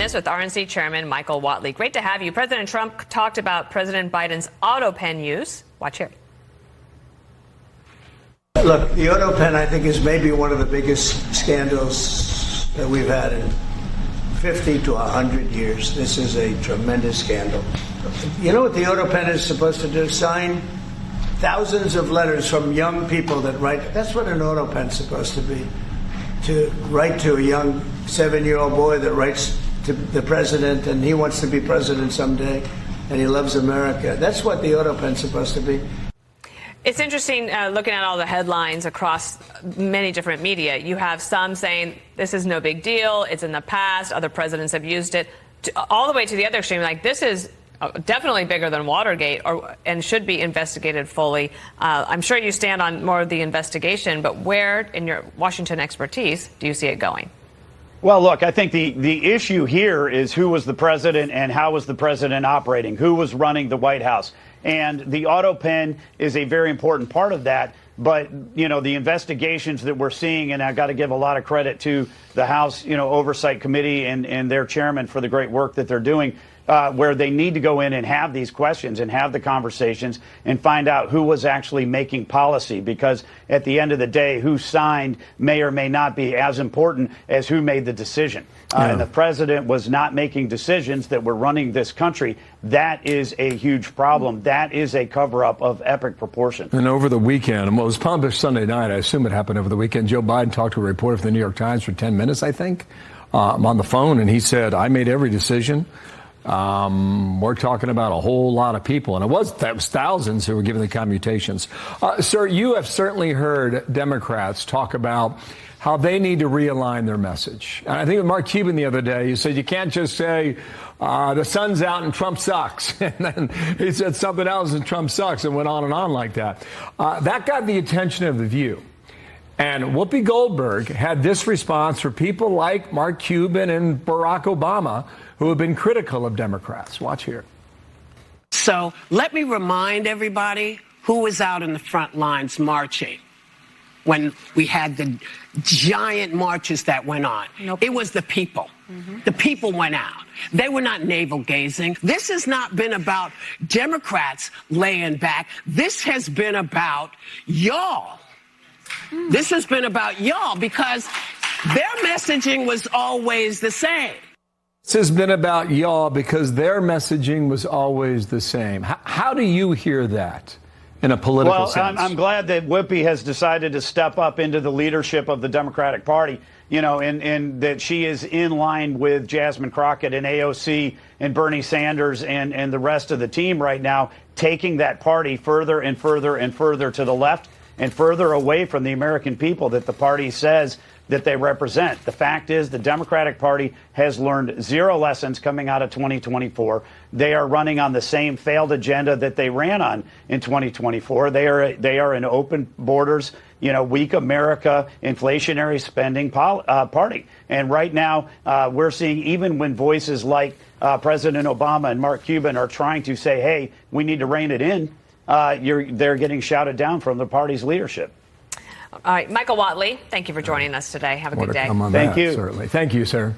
This with RNC Chairman Michael Whatley. Great to have you. President Trump talked about President Biden's Autopen use. Watch here. Look, the Autopen, I think, is maybe one of the biggest scandals that we've had in 50 to 100 years. This is a tremendous scandal. You know what the Autopen is supposed to do? Sign thousands of letters from young people that write. That's what an Autopen's supposed to be. To write to a young 7-year-old boy that writes to the president, and he wants to be president someday, and he loves America. That's what the Autopen's supposed to be. It's interesting looking at all the headlines across many different media. You have some saying this is no big deal, it's in the past, other presidents have used it, all the way to the other extreme, like this is definitely bigger than Watergate and should be investigated fully. I'm sure you stand on more of the investigation, but where in your Washington expertise do you see it going? Well, look, I think the issue here is who was the president and how was the president operating, who was running the White House. And the Autopen is a very important part of that. But, you know, the investigations that we're seeing, and I've got to give a lot of credit to the House, Oversight Committee and their chairman for the great work that they're doing, where they need to go in and have these questions and have the conversations and find out who was actually making policy, because at the end of the day, who signed may or may not be as important as who made the decision. And the president was not making decisions that were running this country. That is a huge problem. That is a cover-up of epic proportion. And over the weekend, well, it was published Sunday night. I assume it happened over the weekend. Joe Biden talked to a reporter for the New York Times for 10 minutes, I think, on the phone. And he said, I made every decision. We're talking about a whole lot of people, and it was thousands who were given the commutations. Sir, you have certainly heard Democrats talk about how they need to realign their message. And I think with Mark Cuban the other day, he said you can't just say the sun's out and Trump sucks. And then he said something else and Trump sucks, and went on and on like that. That got the attention of The View. And Whoopi Goldberg had this response for people like Mark Cuban and Barack Obama, who have been critical of Democrats. Watch here. So let me remind everybody who was out in the front lines marching when we had the giant marches that went on. Nope. It was the people. Mm-hmm. The people went out. They were not navel-gazing. This has not been about Democrats laying back. This has been about y'all. This has been about y'all, because their messaging was always the same. This has been about y'all because their messaging was always the same. How do you hear that in a political sense? Well, I'm glad that Whoopi has decided to step up into the leadership of the Democratic Party, and that she is in line with Jasmine Crockett and AOC and Bernie Sanders and the rest of the team right now, taking that party further and further and further to the left and further away from the American people that the party says that they represent. The fact is the Democratic Party has learned zero lessons coming out of 2024. They are running on the same failed agenda that they ran on in 2024. They are an open borders, weak America, inflationary spending party. And right now we're seeing, even when voices like President Obama and Mark Cuban are trying to say, hey, we need to rein it in, they're getting shouted down from the party's leadership. All right, Michael Whatley, thank you for joining us today. Have a good day. Thank you. Certainly. Thank you, sir.